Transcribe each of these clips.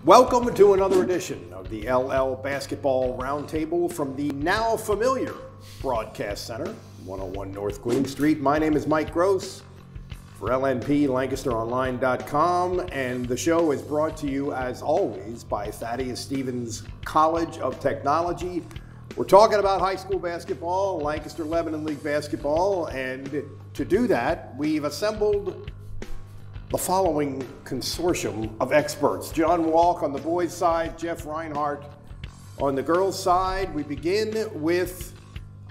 Welcome to another edition of the LL Basketball Roundtable from the now familiar Broadcast Center, 101 North Queen Street. My name is Mike Gross for LNP, LancasterOnline.com, and the show is brought to you, as always, by Thaddeus Stevens College of Technology. We're talking about high school basketball, Lancaster Lebanon League basketball, and to do that, we've assembled the following consortium of experts. John Walk on the boys' side, Jeff Reinhardt on the girls' side. We begin with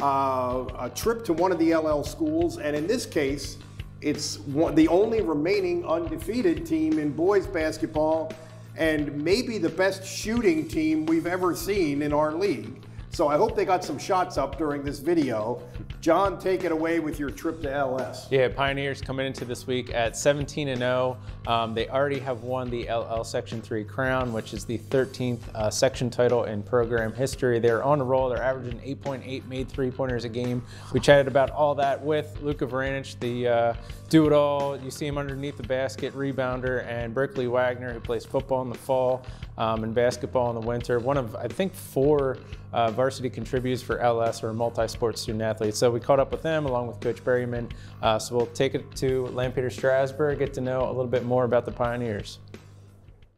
a trip to one of the LL schools, and in this case, it's the only remaining undefeated team in boys basketball and maybe the best shooting team we've ever seen in our league. So I hope they got some shots up during this video. John, take it away with your trip to LS. Yeah, Pioneers coming into this week at 17-0. They already have won the LL Section 3 crown, which is the 13th section title in program history. They're on a roll. They're averaging 8.8 made three-pointers a game. We chatted about all that with Luka Vranich, the do-it-all. You see him underneath the basket, rebounder, and Berkeley Wagner, who plays football in the fall and basketball in the winter. One of, I think, 4 varsity contributors for LS, or multi-sport student athletes. So we caught up with them along with Coach Berryman. So we'll take it to Lampeter Strasburg, get to know a little bit more about the Pioneers.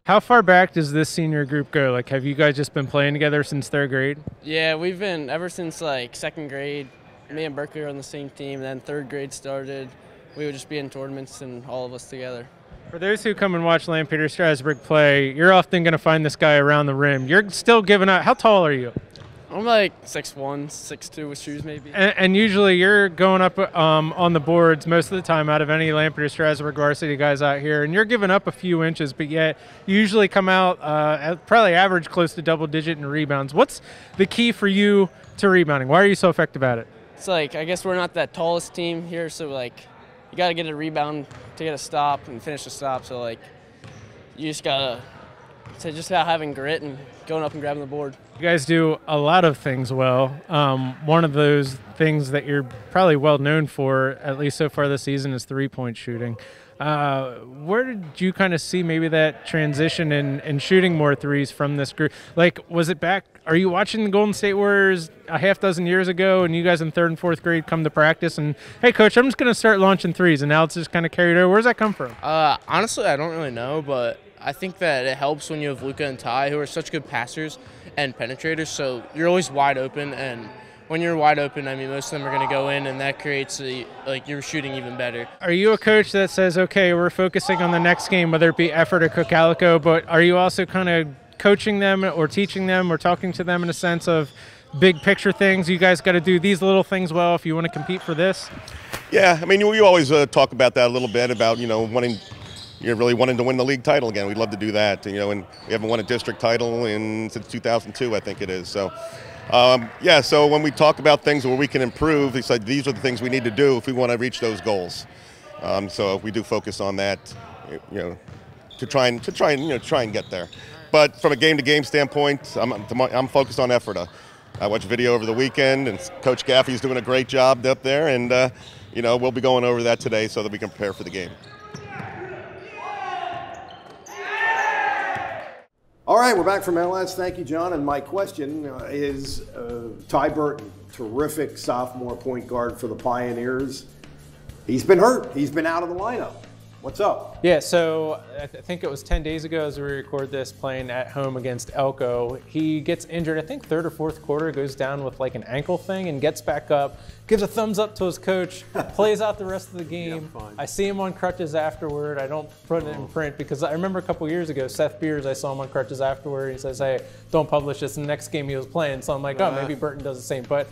How far back does this senior group go? Like, have you guys just been playing together since 3rd grade? Yeah, we've been ever since like 2nd grade. Me and Berkeley are on the same team. And then 3rd grade started. We would just be in tournaments and all of us together. For those who come and watch Lampeter Strasburg play, you're often going to find this guy around the rim. You're still giving out. How tall are you? I'm like 6'1", 6'2" with shoes maybe. And usually you're going up on the boards most of the time out of any Lampeter Strasburg varsity guys out here, and you're giving up a few inches, but yet you usually come out probably average close to double-digit in rebounds. What's the key for you to rebounding? Why are you so effective at it? It's like, I guess we're not that tallest team here, so like you got to get a rebound to get a stop and finish the stop. So like you just got to just about having grit and going up and grabbing the board. You guys do a lot of things well. One of those things that you're probably well known for, at least so far this season, is three-point shooting. Where did you kind of see maybe that transition in shooting more threes from this group? Like, was it back? Are you watching the Golden State Warriors a half dozen years ago, and you guys in 3rd and 4th grade come to practice and, hey, coach, I'm just going to start launching threes, and now it's just kind of carried over? Where does that come from? Honestly, I don't really know, but I think that it helps when you have Luka and Ty, who are such good passers and penetrators, so you're always wide open, and when you're wide open, I mean, most of them are going to go in, and that creates, you're shooting even better. Are you a coach that says, okay, we're focusing on the next game, whether it be effort or Cook-Calico, but are you also kind of coaching them or teaching them or talking to them in a sense of big picture things? You guys got to do these little things well if you want to compete for this? Yeah, I mean, we always talk about that a little bit, about, really wanting to win the league title again. We'd love to do that, and we haven't won a district title since 2002, I think it is. So, so when we talk about things where we can improve, it's like these are the things we need to do if we want to reach those goals. So we do focus on that, to try and get there. But from a game-to-game standpoint, I'm focused on effort. I watched video over the weekend, and Coach Gaffey's doing a great job up there, and we'll be going over that today so that we can prepare for the game. All right, we're back from LS. Thank you, John. And my question is Ty Burton, terrific sophomore point guard for the Pioneers. He's been hurt. He's been out of the lineup. What's up? Yeah, so I think it was 10 days ago as we record this, playing at home against Elko. He gets injured, I think 3rd or 4th quarter, goes down with like an ankle thing and gets back up, gives a thumbs up to his coach, plays out the rest of the game. Yeah, I see him on crutches afterward. I don't put it in print because I remember a couple years ago, Seth Beers, I saw him on crutches afterward. He says, hey, don't publish this in the next game he was playing. So I'm like, oh, maybe Burton does the same. But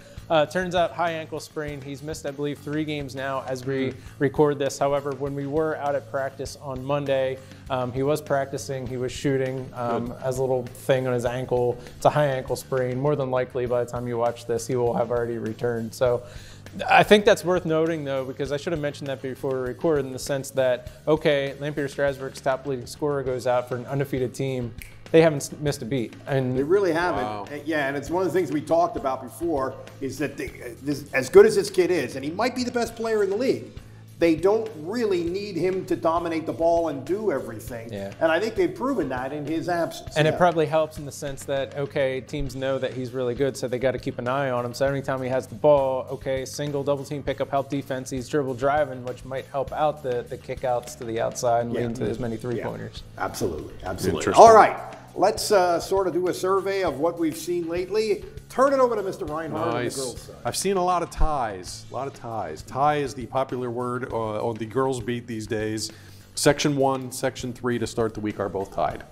turns out high ankle sprain. He's missed, I believe, 3 games now as we record this. However, when we were out at practice on Monday, he was practicing. He was shooting as a little thing on his ankle. It's a high ankle sprain. More than likely, by the time you watch this, he will have already returned. So I think that's worth noting, though, because I should have mentioned that before we recorded, in the sense that, okay, Lampeter Strasburg's top leading scorer goes out for an undefeated team. They haven't missed a beat. And they really haven't. Wow. Yeah, and it's one of the things we talked about before is that as good as this kid is, and he might be the best player in the league, they don't really need him to dominate the ball and do everything. Yeah. And I think they've proven that in his absence. And it probably helps in the sense that, okay, teams know that he's really good, so they got to keep an eye on him. So anytime he has the ball, okay, single, double team pickup, help defense, he's dribble driving, which might help out the kickouts to the outside and lead to as many three-pointers. Absolutely, absolutely. All right, let's sort of do a survey of what we've seen lately. Turn it over to Mr. Reinhardt on the girls' side. I've seen a lot of ties. Tie is the popular word on the girls' beat these days. Section 1, Section 3 to start the week are both tied.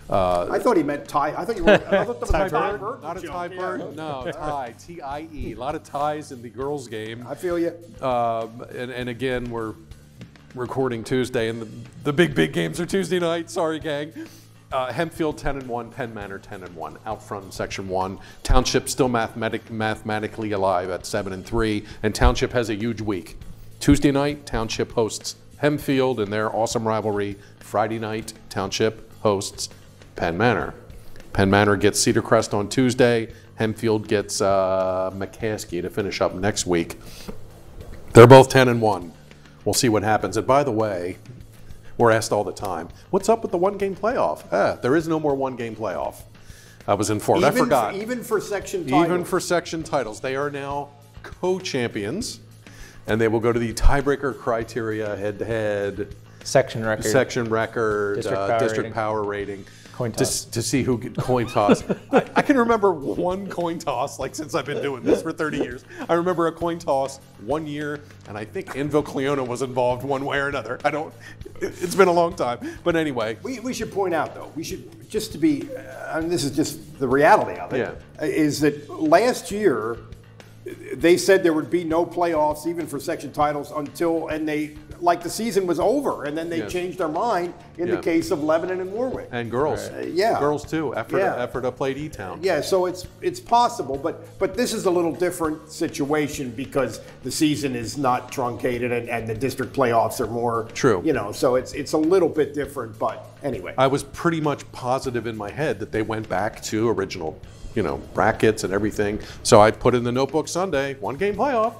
I thought he meant tie. I thought you were Ty Bird? Not a Ty Bird? No, tie. T-I-E. A lot of ties in the girls' game. I feel you. And again, we're recording Tuesday, and the big games are Tuesday night. Sorry, gang. Hempfield 10-1, Penn Manor 10-1, out front in Section 1. Township still mathematically alive at 7-3, and Township has a huge week. Tuesday night, Township hosts Hempfield in their awesome rivalry. Friday night, Township hosts Penn Manor. Penn Manor gets Cedar Crest on Tuesday. Hempfield gets McCaskey to finish up next week. They're both 10-1. We'll see what happens. And by the way, we're asked all the time, what's up with the one-game playoff? There is no more one-game playoff. I was informed. I forgot. Even for section titles. Even for section titles. They are now co-champions, and they will go to the tiebreaker criteria, head-to-head. Section record. District power rating. Coin toss. To see who get coin toss. I can remember one coin toss, like since I've been doing this for 30 years. I remember a coin toss one year, and I think Enville Cleona was involved one way or another. It's been a long time. But anyway. We should point out, though, just to be, this is just the reality of it, is that last year, they said there would be no playoffs even for section titles the season was over, and then they changed their mind in the case of Lebanon and Warwick. And girls. Girls too. Ephrata played E-Town. Yeah, so it's possible, but this is a little different situation because the season is not truncated and the district playoffs are more. True. So it's a little bit different, but anyway. I was pretty much positive in my head that they went back to original brackets and everything. So I put in the notebook Sunday, one-game playoff,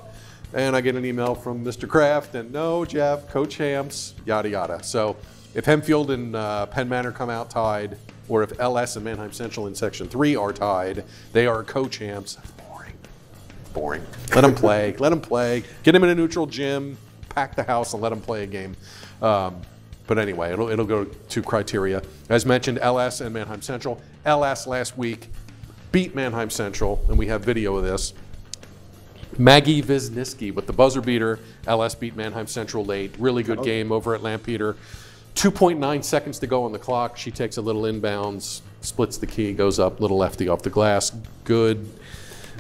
and I get an email from Mr. Kraft, and no, Jeff, co-champs, yada, yada. So if Hempfield and Penn Manor come out tied, or if LS and Manheim Central in Section 3 are tied, they are co-champs. That's boring. Let them play. Get them in a neutral gym, pack the house, and let them play a game. But anyway, it'll go to criteria. As mentioned, LS and Manheim Central. LS last week beat Manheim Central, and we have video of this. Maggie Wisniewski with the buzzer beater. LS beat Manheim Central late. Really good game over at Lampeter. 2.9 seconds to go on the clock. She takes a little inbounds, splits the key, goes up, little lefty off the glass. Good.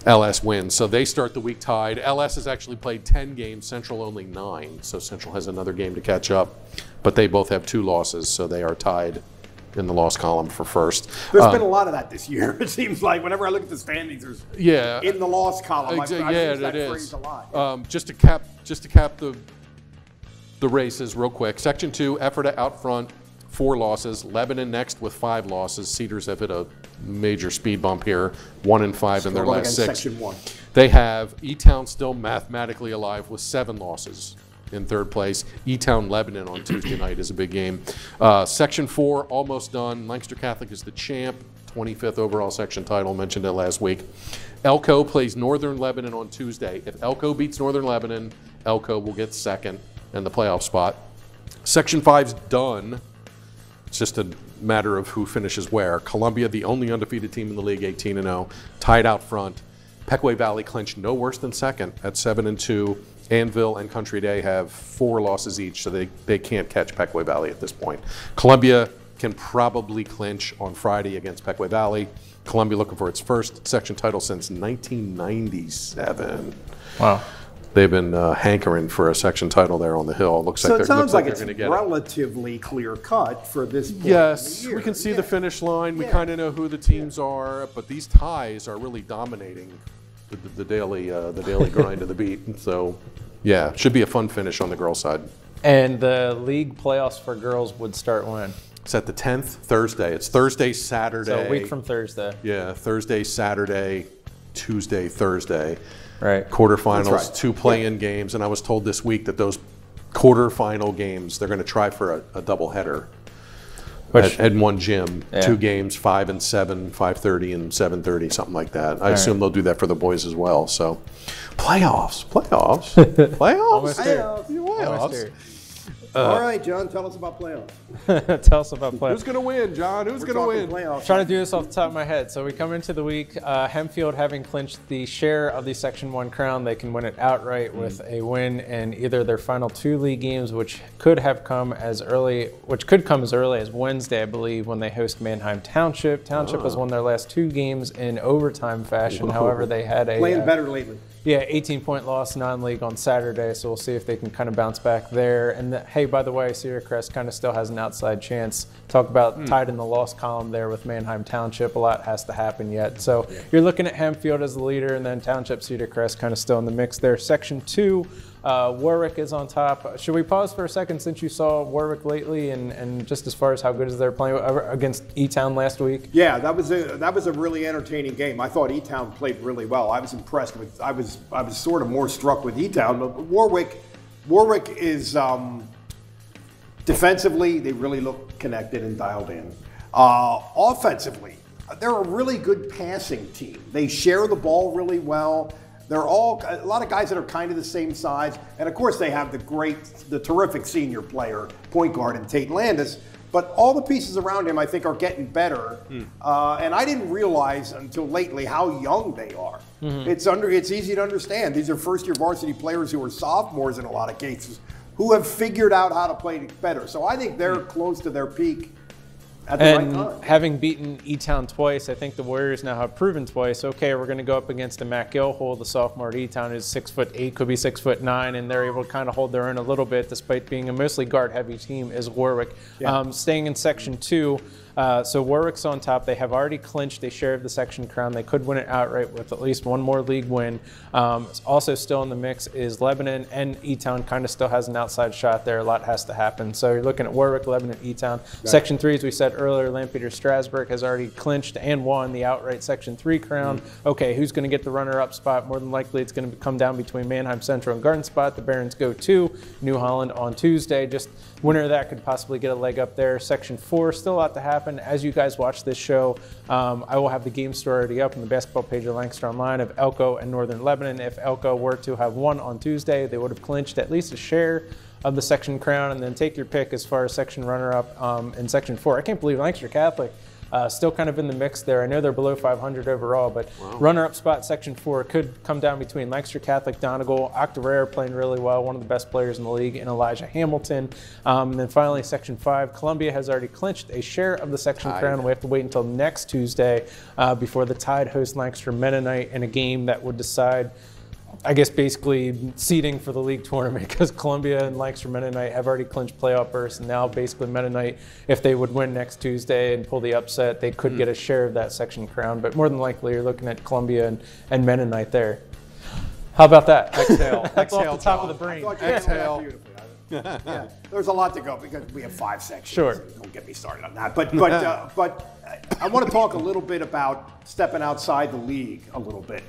LS wins. So they start the week tied. LS has actually played 10 games, Central only 9. So Central has another game to catch up. But they both have 2 losses, so they are tied in the loss column for first. There's been a lot of that this year. It seems like whenever I look at the standings, there's in the loss column. I've used that phrase a lot. Just to cap the races real quick. Section 2, Ephrata out front, 4 losses. Lebanon next with 5 losses. Cedars have hit a major speed bump here, 1-5 in their last 6. Section 1. They have E-Town still mathematically alive with 7 losses. In third place. E-Town Lebanon on Tuesday night is a big game. Section 4, almost done. Lancaster Catholic is the champ. 25th overall section title, mentioned it last week. Elko plays Northern Lebanon on Tuesday. If Elko beats Northern Lebanon, Elko will get second and the playoff spot. Section 5's done. It's just a matter of who finishes where. Columbia, the only undefeated team in the league, 18-0, tied out front. Pequay Valley clinched no worse than second at 7-2. Annville and Country Day have 4 losses each, so they can't catch Pequay Valley at this point. Columbia can probably clinch on Friday against Pequay Valley. Columbia looking for its first section title since 1997. Wow. They've been hankering for a section title there on the hill. Looks like it sounds like it's get relatively clear cut for this point. Yes, in the year. we can see the finish line. We kind of know who the teams are, but these ties are really dominating the daily grind of the beat. So, yeah, should be a fun finish on the girls' side. And the league playoffs for girls would start when? It's at the 10th, Thursday. It's Thursday, Saturday. So a week from Thursday. Yeah, Thursday, Saturday, Tuesday, Thursday. Right. Quarterfinals, That's right. 2 play-in games, and I was told this week that those quarterfinal games. They're going to try for a doubleheader at one gym. Yeah. 2 games, 5 and 7, 5:30 and 7:30, something like that. I assume they'll do that for the boys as well. So, playoffs. Almost there. Almost there. All right, John, tell us about playoffs. Tell us about playoffs. Who's going to win, John? Who's going to win? Playoffs. Trying to do this off the top of my head. So we come into the week, Hempfield having clinched the share of the Section 1 crown. They can win it outright with a win in either their final 2 league games, which could come as early as Wednesday, I believe, when they host Manheim Township. Township has won their last 2 games in overtime fashion. However, they had Playing better lately. Yeah, 18-point loss non-league on Saturday, so we'll see if they can kind of bounce back there. And hey, by the way, Cedar Crest kind of still has an outside chance. Talk about tied in the loss column there with Manheim Township. A lot has to happen yet. So you're looking at Hempfield as the leader, and then Township, Cedar Crest kind of still in the mix there. Section 2, Warwick is on top. Should we pause for a second since you saw Warwick lately, and just as far as how good is they're playing against E-Town last week? Yeah, that was a really entertaining game. I thought E-Town played really well. I was impressed with. I was sort of more struck with E-Town, but Warwick is defensively, they really look connected and dialed in. Offensively, they're a really good passing team. They share the ball really well. They're all a lot of guys that are kind of the same size, and of course they have the terrific senior player, point guard, in Tate Landis. But all the pieces around him, I think, are getting better. And I didn't realize until lately how young they are. It's easy to understand. These are first-year varsity players who are sophomores in a lot of cases, who have figured out how to play better. So I think they're close to their peak at the right time. Having beaten E-Town twice, I think the Warriors now have proven twice, okay, we're going to go up against a Matt Gilhole, the sophomore at E-Town, who's 6'8", could be 6'9", and they're able to kind of hold their own a little bit despite being a mostly guard-heavy team is Warwick. Yeah. Staying in Section 2, so Warwick's on top. They have already clinched a share of the section crown. They could win it outright with at least one more league win. Also still in the mix is Lebanon, and E-Town kind of still has an outside shot there. A lot has to happen. So you're looking at Warwick, Lebanon, E-Town. Right. Section 3, as we said earlier, Lampeter Strasburg has already clinched and won the outright Section 3 crown. Okay, who's going to get the runner-up spot? More than likely it's going to come down between Manheim Central and Garden Spot. The Barons go to New Holland on Tuesday. Just winner of that could possibly get a leg up there. Section 4, still a lot to happen. As you guys watch this show, I will have the game store already up on the basketball page of Lancaster Online of Elko and Northern Lebanon. If Elko were to have won on Tuesday, they would have clinched at least a share of the section crown, and then take your pick as far as section runner-up in Section 4. I can't believe Lancaster Catholic still kind of in the mix there. I know they're below 500 overall, but runner-up spot Section 4 could come down between Lancaster Catholic, Donegal, Octorara playing really well, one of the best players in the league, and Elijah Hamilton. And then finally, Section 5, Columbia has already clinched a share of the section crown. We have to wait until next Tuesday before the Tide host Lancaster Mennonite in a game that would decide, I guess, basically seeding for the league tournament, because Columbia and Lancaster Mennonite have already clinched playoff berths, and now basically Mennonite, if they would win next Tuesday and pull the upset, they could get a share of that section crown. But more than likely, you're looking at Columbia and Mennonite there. How about that? Exhale. That's off the top of the brain. Exhale. Yeah, there's a lot to go because we have 5 sections. Sure. Don't get me started on that. But I want to talk a little bit about stepping outside the league a little bit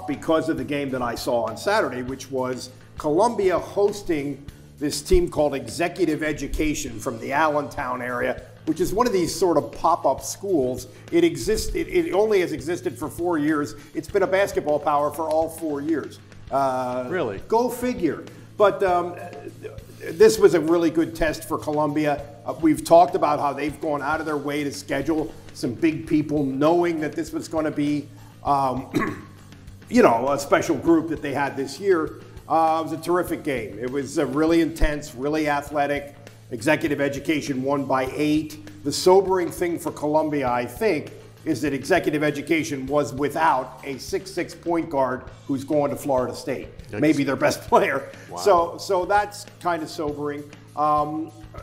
because of the game that I saw on Saturday, which was Columbia hosting this team called Executive Education from the Allentown area, which is one of these sort of pop-up schools. It only has existed for 4 years. It's been a basketball power for all 4 years. Really? Go figure. But this was a really good test for Columbia. We've talked about how they've gone out of their way to schedule some big people, knowing that this was going to be, a special group that they had this year. It was a terrific game. It was really intense, really athletic. Executive Education won by 8. The sobering thing for Columbia, I think, is that Executive Education was without a 6'6" point guard who's going to Florida State, maybe their best player. Wow. So that's kind of sobering.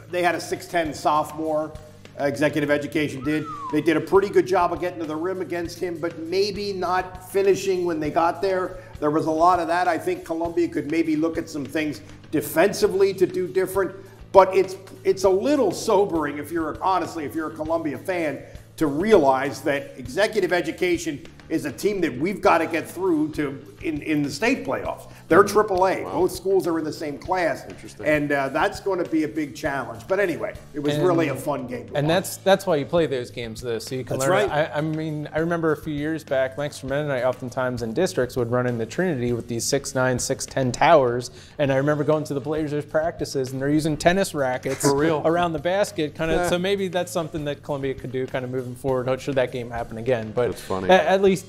They had a 6'10" sophomore, Executive Education did. They did a pretty good job of getting to the rim against him, but maybe not finishing when they got there. There was a lot of that. I think Columbia could maybe look at some things defensively to do different, but it's a little sobering if you're a Columbia fan, to realize that Executive Education is a team that we've got to get through to in the state playoffs. They're AAA. Wow. Both schools are in the same class. Interesting. And that's going to be a big challenge. But anyway, it was really a fun game. And that's why you play those games, though, so you can That's learn. right. I mean, I remember a few years back, Lancaster Mennonite oftentimes in districts would run into Trinity with these 6'9", 6'10" towers. And I remember going to the Blazers practices, and they're using tennis rackets For real. around the basket. Yeah. So maybe that's something that Columbia could do kind of moving forward, should that game happen again. But That's funny. At least,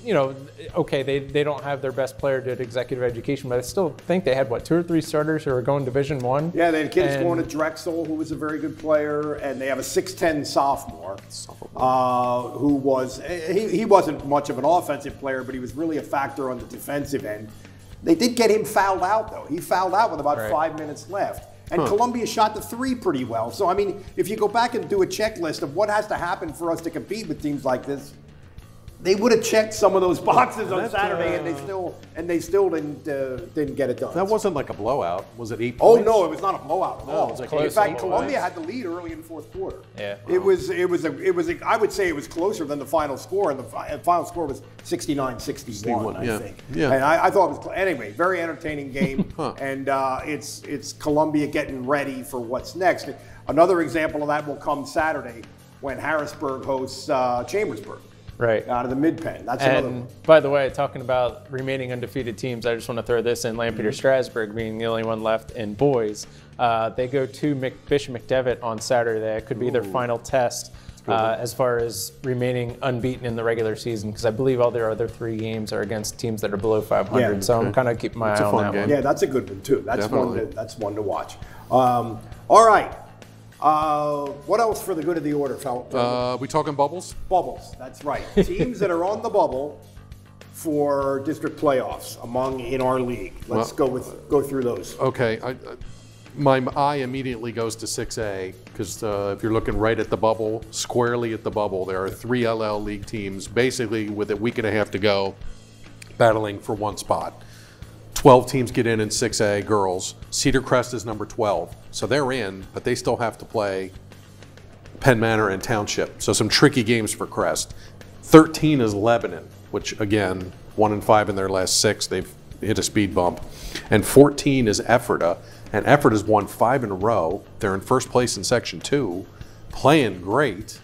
okay, they don't have their best player did executive education, but I still think they had, 2 or 3 starters who are going Division I? Yeah, they had kids going to Drexel, who was a very good player, and they have a 6'10" sophomore who was, he wasn't much of an offensive player, but he was really a factor on the defensive end. They did get him fouled out, though. He fouled out with about 5 minutes left. And Columbia shot the 3 pretty well. So, I mean, if you go back and do a checklist of what has to happen for us to compete with teams like this, they would have checked some of those boxes on Saturday, and they still didn't get it done. That wasn't like a blowout. Was it 8 Oh points? no, it was not a blowout at all. it was like In fact, close. Columbia had the lead early in the fourth quarter. Yeah. It was. I would say it was closer than the final score, and the final score was 69-61, I think. Yeah. And I thought it was anyway. Very entertaining game, and it's Columbia getting ready for what's next. Another example of that will come Saturday when Harrisburg hosts Chambersburg. Right. Out of the mid-pen. That's another one. And by the way, talking about remaining undefeated teams, I just want to throw this in. Lampeter Strasburg being the only one left in boys. They go to Bishop McDevitt on Saturday. That could be their final test as far as remaining unbeaten in the regular season, because I believe all their other 3 games are against teams that are below 500. Yeah, so I'm kind of keeping my eye on that one. Yeah, that's a good one too. That's one to watch. All right. What else for the good of the order, Fel? We talking bubbles? Bubbles. That's right. Teams that are on the bubble for district playoffs in our league. Let's go through those. Okay. My eye immediately goes to 6A because if you're looking right at the bubble, squarely at the bubble, there are 3 LL League teams basically with a week and a half to go battling for one spot. 12 teams get in 6A girls. Cedar Crest is number 12. So they're in, but they still have to play Penn Manor and Township. So some tricky games for Crest. 13 is Lebanon, which again, 1-5 in their last 6. They've hit a speed bump. And 14 is Ephrata. And Ephrata has won 5 in a row. They're in first place in Section 2, playing great,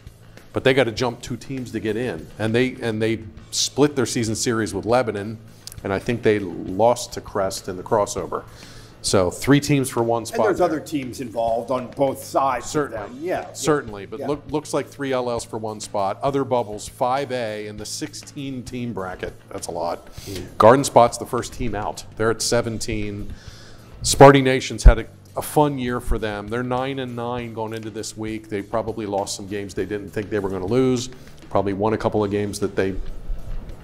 but they got to jump 2 teams to get in. And they split their season series with Lebanon, and I think they lost to Crest in the crossover. So 3 teams for one spot. And there's other teams involved on both sides. Certainly. Of them. Yeah. Certainly, but looks like 3 LLs for one spot. Other bubbles, 5A in the 16-team bracket. That's a lot. Garden Spot's the first team out. They're at 17. Sparty Nation's had a fun year for them. They're 9-9 going into this week. They probably lost some games they didn't think they were going to lose. Probably won a couple of games that they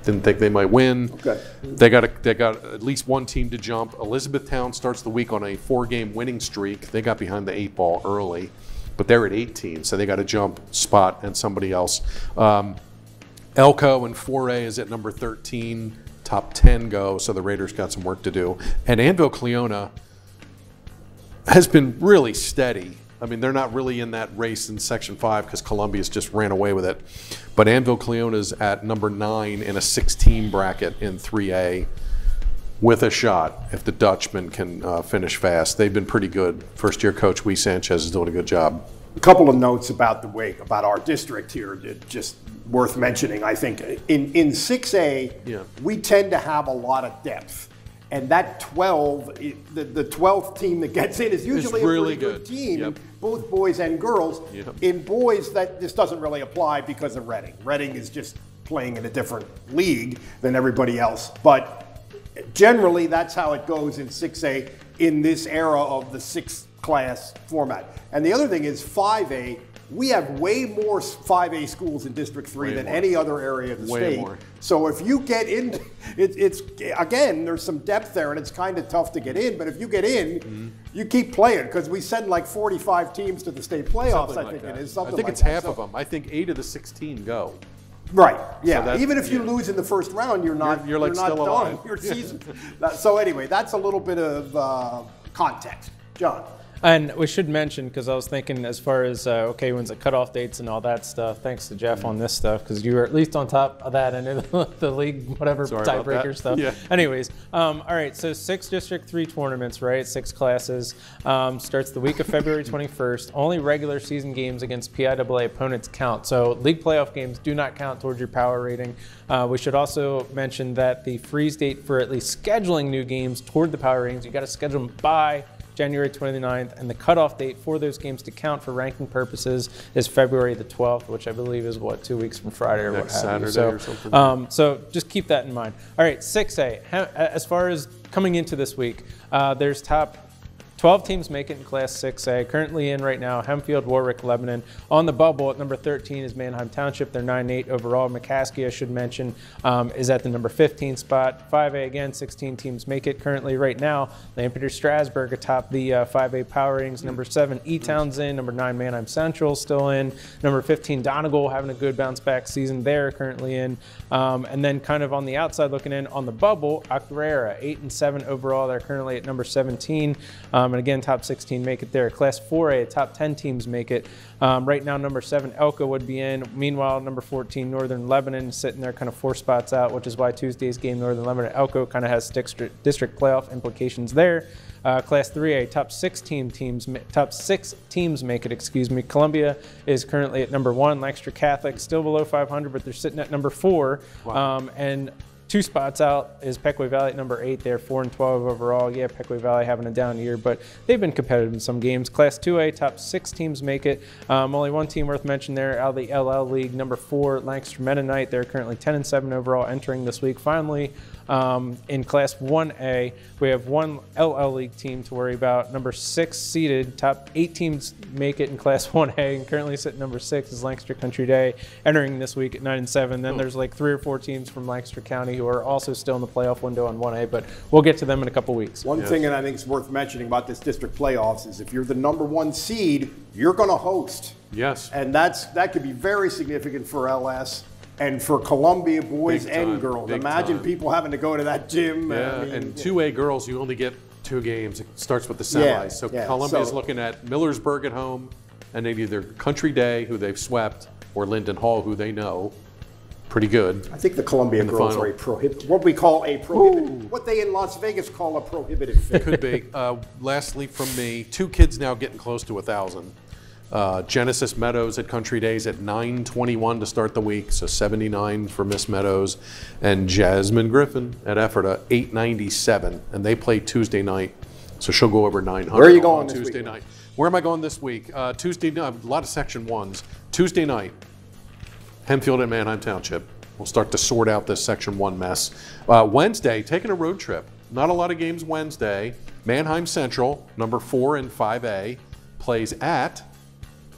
didn't think they might win. Okay. They got at least one team to jump. Elizabethtown starts the week on a 4-game winning streak. They got behind the 8 ball early, but they're at 18, so they got to jump Spot and somebody else. Elko and 4A is at number 13. Top 10 go, so the Raiders got some work to do. And Anvil Cleona has been really steady. I mean, they're not really in that race in Section 5 because Columbia's just ran away with it. But Anvil Cleona's at number 9 in a 6-team bracket in 3A with a shot if the Dutchman can finish fast. They've been pretty good. First-year coach Wee Sanchez is doing a good job. A couple of notes about our district here, just worth mentioning. I think in 6A, we tend to have a lot of depth. And that 12, the 12th team that gets in is usually really a pretty good team, Yep. both boys and girls. Yep. In boys, this doesn't really apply because of Reading. Reading is just playing in a different league than everybody else. But generally, that's how it goes in 6A in this era of the 6-class format. And the other thing is 5A. We have way more 5A schools in District 3 than any other area of the state. More. So if you get in, it's again, there's some depth there, and it's kind of tough to get in. But if you get in, you keep playing because we send like 45 teams to the state playoffs. Something I think like it is. I think it's half of them. I think 8 of the 16 go. Right. Yeah. So even if you lose in the first round, you're not. You're like not still done. alive. Your season. So anyway, that's a little bit of context, John. And we should mention, because I was thinking as far as, when's the cutoff dates and all that stuff, thanks to Jeff on this stuff, because you were at least on top of that and the league, whatever, tiebreaker stuff. Yeah. Anyways, all right, so 6 District 3 tournaments, right? 6 classes. Starts the week of February 21st. Only regular season games against PIAA opponents count. So league playoff games do not count towards your power rating. We should also mention that the freeze date for at least scheduling new games toward the power ratings, you got to schedule them by January 29th, and the cutoff date for those games to count for ranking purposes is February the 12th, which I believe is 2 weeks from Friday or next what have you. Saturday or something. So just keep that in mind. All right, 6A. As far as coming into this week, there's top 12 teams make it in Class 6A. Currently in right now, Hempfield, Warwick, Lebanon. On the bubble at number 13 is Manheim Township. They're 9-8 overall. McCaskey, I should mention, is at the number 15 spot. 5A again, 16 teams make it. Currently right now, Lampeter Strasburg atop the 5A power ratings. Number 7, E-Town's in. Number 9, Manheim Central still in. Number 15, Donegal having a good bounce back season. They're currently in. And then kind of on the outside looking in on the bubble, Octorara, 8-7 overall. They're currently at number 17. And again, top 16 make it there. Class 4A, top 10 teams make it. Right now, number 7, Elko would be in. Meanwhile, number 14, Northern Lebanon, sitting there kind of 4 spots out, which is why Tuesday's game, Northern Lebanon, Elko, kind of has district playoff implications there. Class 3A, top 6 teams make it, excuse me. Columbia is currently at number 1. Lancaster Catholic, still below 500, but they're sitting at number 4. Wow. And 2 spots out is Pequea Valley at number 8. They're 4-12 overall. Yeah, Pequea Valley having a down year, but they've been competitive in some games. Class 2A, top 6 teams make it. Only one team worth mentioning there out of the LL League. Number 4, Lancaster Mennonite. They're currently 10-7 overall entering this week. Finally, in Class 1A, we have one LL League team to worry about. Number 6 seeded. Top 8 teams make it in Class 1A, and currently sitting number 6 is Lancaster Country Day, entering this week at 9-7. Then there's like 3 or 4 teams from Lancaster County who are also still in the playoff window on 1A, but we'll get to them in a couple weeks. One thing that I think is worth mentioning about this district playoffs is if you're the number 1 seed, you're going to host. Yes. And that could be very significant for LS and for Columbia boys Big and time, girls. big Imagine time. people having to go to that gym. Yeah, I mean, and 2A girls, you only get 2 games. It starts with the semis. Yeah, So yeah. Columbia's So- looking at Millersburg at home, and then either Country Day, who they've swept, or Linden Hall, who they know pretty good. I think the Columbia the girls final. are what we call a prohibited, what they in Las Vegas call a prohibitive fit. Could be. Lastly, from me, 2 kids now getting close to 1,000. Genesis Meadows at Country Days at 9:21 to start the week, so 79 for Miss Meadows, and Jasmine Griffin at Ephrata 897, and they play Tuesday night, so she'll go over 900. Where are you going on this Tuesday week? night? Where am I going this week? Tuesday night, a lot of Section 1s. Tuesday night, Hempfield and Manheim Township. We'll start to sort out this Section 1 mess. Wednesday, taking a road trip. Not a lot of games Wednesday. Manheim Central, number 4 in 5A, plays at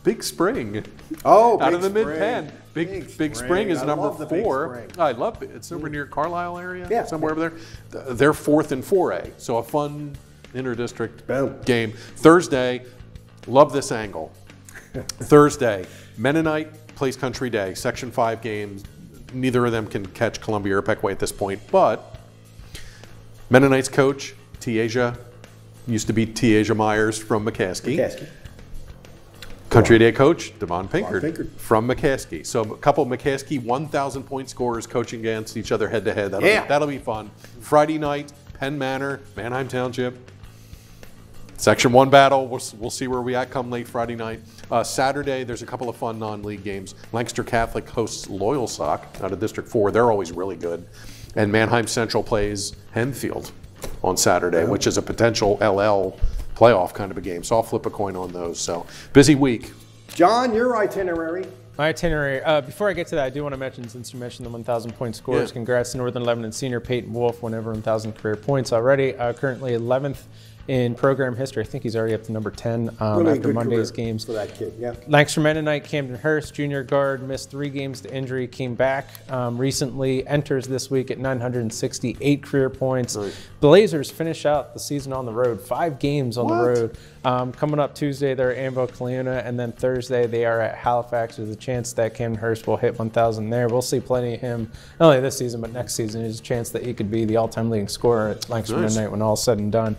Big Spring. Oh, out Big of the Spring. Mid-Penn. Big Spring is I number love the Big 4. Spring. I love it. It's over near Carlisle area, Yeah. somewhere over there. They're 4th in 4A, so a fun inter-district Boom. game. Thursday, love this angle. Thursday, Mennonite plays Country Day, Section 5 games. Neither of them can catch Columbia or Pequea at this point, but Mennonite's coach, Tiaja, used to be Tiaja Myers from McCaskey. Country Day coach, Devon Pinkard Pinkard. from McCaskey. So a couple of McCaskey 1,000-point scorers coaching against each other head-to-head. That'll be fun. Friday night, Penn Manor, Manheim Township. Section 1 battle. We'll see where we at come late Friday night. Saturday, there's a couple of fun non-league games. Lancaster Catholic hosts Loyalsock out of District 4. They're always really good. And Manheim Central plays Hempfield on Saturday, which is a potential LL playoff kind of a game. So I'll flip a coin on those. So busy week. John, your itinerary. My itinerary. Before I get to that, I do want to mention, since you mentioned the 1,000-point scorers, Yeah. congrats to Northern Lebanon senior Peyton Wolf, won over 1,000 career points already. Currently 11th in program history. I think he's already up to number 10 Really after good Monday's career games. for that kid. Yeah. Lancaster Mennonite, Camden Hurst, junior guard, missed 3 games to injury, came back recently, enters this week at 968 career points. Nice. Blazers finish out the season on the road, 5 games on the road. Coming up Tuesday, they're at Anvil Caleona, and then Thursday they are at Halifax. There's a chance that Camden Hurst will hit 1,000 there. We'll see plenty of him, not only this season, but next season. There's a chance that he could be the all-time leading scorer at Lancaster Nice. Mennonite when all said and done.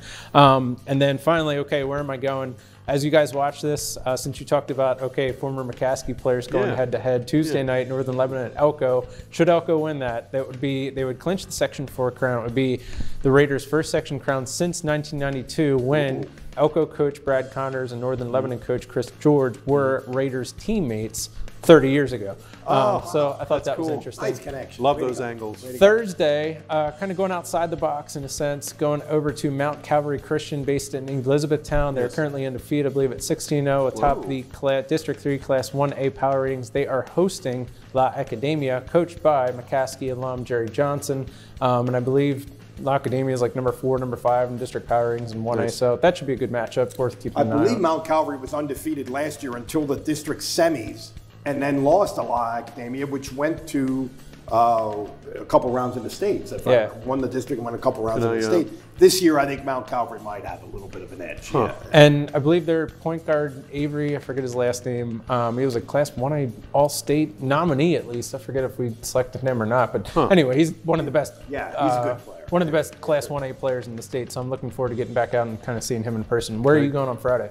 And then finally, okay, where am I going? as you guys watch this, since you talked about, former McCaskey players going head-to-head Tuesday night, Northern Lebanon at Elko. Should Elko win that, they would clinch the Section 4 crown. It would be the Raiders' first Section crown since 1992 when Elko coach Brad Connors and Northern Lebanon coach Chris George were Raiders teammates 30 years ago. So I thought that was interesting. Nice connection. Love those angles. Thursday, kind of going outside the box in a sense, going over to Mount Calvary Christian based in Elizabethtown. They're currently undefeated, I believe, at 16-0 atop the District 3 Class 1A power ratings. They are hosting La Academia, coached by McCaskey alum Jerry Johnson. And I believe La Academia is like number 4, number 5 in district power ratings in 1A. So that should be a good matchup, worth keeping an eye on. I believe Mount Calvary was undefeated last year until the district semis, and then lost to La Academia, which went to a couple rounds in the States. Won the district and went a couple rounds in the state. This year, I think Mount Calvary might have a little bit of an edge. And I believe their point guard, Avery, I forget his last name, he was a Class 1A All-State nominee at least. I forget if we selected him or not. But anyway, he's one of the best. Yeah, he's a good player. One of the best Class 1A players in the state. So I'm looking forward to getting back out and kind of seeing him in person. Where are you going on Friday?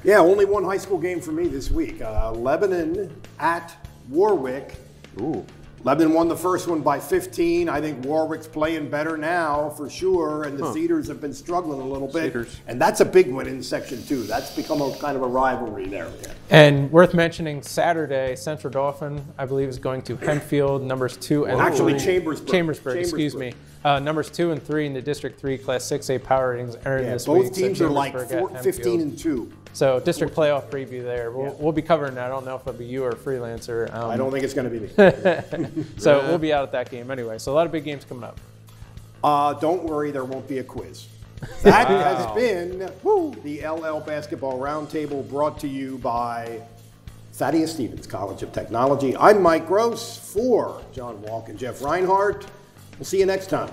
Yeah, only one high school game for me this week. Lebanon at Warwick. Ooh. Lebanon won the first one by 15. I think Warwick's playing better now for sure, and the Cedars have been struggling a little bit. And that's a big one in Section 2. That's become a kind of a rivalry there. And worth mentioning, Saturday, Central Dauphin, I believe, is going to Hempfield, numbers 2 and 3. Actually, Chambersburg. Excuse me. Numbers 2 and 3 in the District 3 Class 6A power ratings earned this both week. teams are like 15 and 2. So district playoff preview there. We'll be covering that. I don't know if it'll be you or a freelancer. I don't think it's going to be me. So we'll be out at that game anyway. So a lot of big games coming up. Don't worry, there won't be a quiz. That has been the LL Basketball Roundtable, brought to you by Thaddeus Stevens College of Technology. I'm Mike Gross for John Walk and Jeff Reinhardt. We'll see you next time.